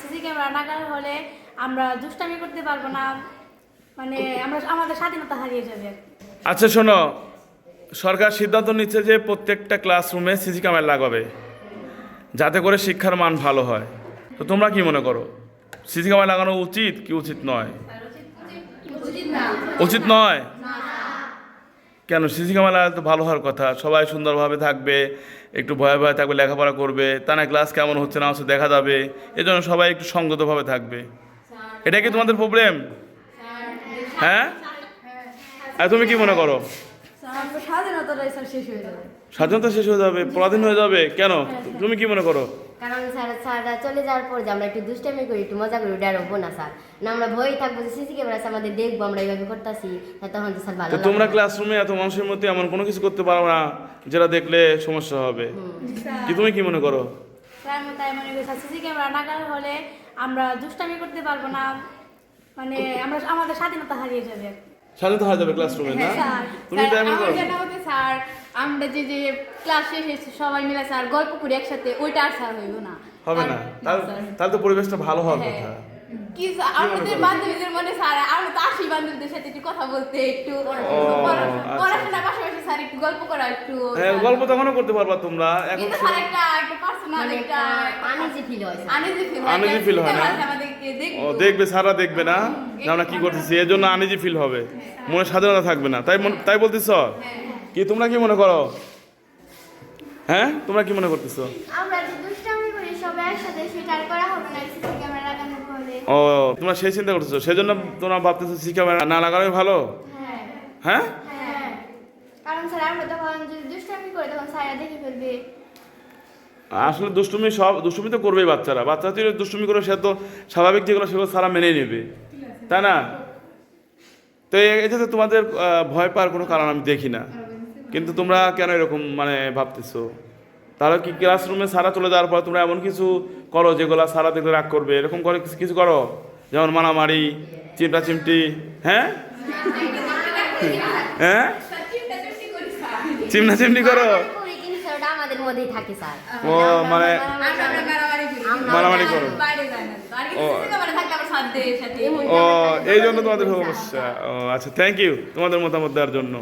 CC camera না হলে আমরা দুষ্টামি করতে পারবো না, মানে আমরা আমাদের স্বাধীনতা হারিয়ে যাবে। আচ্ছা শোনো, সরকার সিদ্ধান্ত নিচ্ছে যে প্রত্যেকটা ক্লাসরুমে সিসি ক্যামেরা লাগাবে যাতে করে শিক্ষার মান ভালো হয়। তো তোমরা কি মনে করো, সিসি ক্যামেরা লাগানো উচিত কি উচিত নয়? উচিত নয় কেন? সিসি ক্যামেরা লাগালে তো ভালো হওয়ার কথা, সবাই সুন্দরভাবে থাকবে, একটু ভয়ে ভয়ে থাকবে, লেখাপড়া করবে, তা না ক্লাস কেমন হচ্ছে না হচ্ছে দেখা যাবে, এজন্য সবাই একটু সংযতভাবে থাকবে। এটা কি তোমাদের প্রবলেম? হ্যাঁ, আর তুমি কি মনে করো? স্বাধীনতা শেষ হয়ে যাবে, পরাধীন হয়ে যাবে কেন? তুমি কি মনে করো? কারণ স্যাররা চলে যাওয়ার পর যে আমরা একটু দুষ্টামি করি, একটু মজা করি, ওটা আর হবো না স্যার। না আমরা ভয় থাকবো যে সিসি ক্যামেরা আছে, আমাদের দেখবো আমরা এইভাবে করতেছি, তখন তো স্যার ভালো তো লাগবে তোমরা না। ক্লাসরুমে এত মানুষের মধ্যে এমন কোনো কিছু করতে পারো না যেটা দেখলে সমস্যা হবে, কি তুমি কি মনে করো? তাই মনে করি সিসি ক্যামেরা না হলে আমরা দুষ্টামি করতে পারবো না, মানে আমরা আমাদের স্বাধীনতা হারিয়ে যাবে। স্বাধীনতা হয়ে যাবে ক্লাসরুমে, না? তুমি তাই মনে করো? স্যার আমরা যে যে ক্লাস শেষে সবাই মিলে স্যার গল্প করি একসাথে, ওইটা আর স্যার হইব না, হবে না? তাহলে তো পরিবেশটা ভালো হওয়ার কথা। কি আমাদের বান্ধবীদের মনে স্যার আমরা তো আসি বান্ধবীদের সাথে একটু কথা বলতে, একটু পড়াশোনার পাশাপাশি স্যার একটু গল্প করা, একটু গল্প তখনও করতে পারবা তোমরা, এখন কিন্তু স্যার একটা পার্সোনাল একটা আনইজি ফিল হয় স্যার। আনইজি ফিল হয় না? আমাদেরকে ও দেখবে, সারা দেখবে না যে আমরা কি করতেছি, এর জন্য আনইজি ফিল হবে, মনে স্বাধীনতা থাকবে না, তাই বলতেছ? কি তোমরা কি মনে করো? হ্যাঁ, তোমরা কি মনে করতেছো? আমরা যে দুষ্টামি করি সবাই একসাথে সেটা আর করা হবে না সিসি ক্যামেরা লাগানোর পরে। ও তোমরা সেই চিন্তা করতেছো, সেই জন্য তোমরা ভাবতেছো সিসি ক্যামেরা না লাগানোই ভালো। হ্যাঁ হ্যাঁ, হ্যাঁ, কারণ স্যার আমরা তখন যদি দুষ্টামি করি তখন স্যাররা দেখে ফেলবে। আসলে দুষ্টুমি তো করবেই বাচ্চারা তো দুষ্টুমি করে, সে তো স্বাভাবিক যেগুলো সেগুলো সারা মেনেই নেবে, তাই না? তো এটাতে তোমাদের ভয় পাওয়ার কোনো কারণ আমি দেখি না, কিন্তু তোমরা কেন এরকম মানে ভাবতেছো? তাহলে কি ক্লাসরুমে সারা চলে যাওয়ার পর তোমরা এমন কিছু করো যেগুলো সারা দেখলে রাগ করবে, এরকম করে কিছু করো, যেমন মারামারি, চিমটা চিমটি? হ্যাঁ হ্যাঁ, চিমনা চিমটি করো? করি, কিন্তু স্যার ওটা আমাদের মধ্যেই থাকে স্যার। ও মানে মারামারি করো? বাইরে যায় না আর কি, সিসি ক্যামেরা থাকলে আমরা সাথে ও এই জন্য তোমাদের সমস্যা। ও আচ্ছা, থ্যাংক ইউ তোমাদের মতামত দেওয়ার জন্য।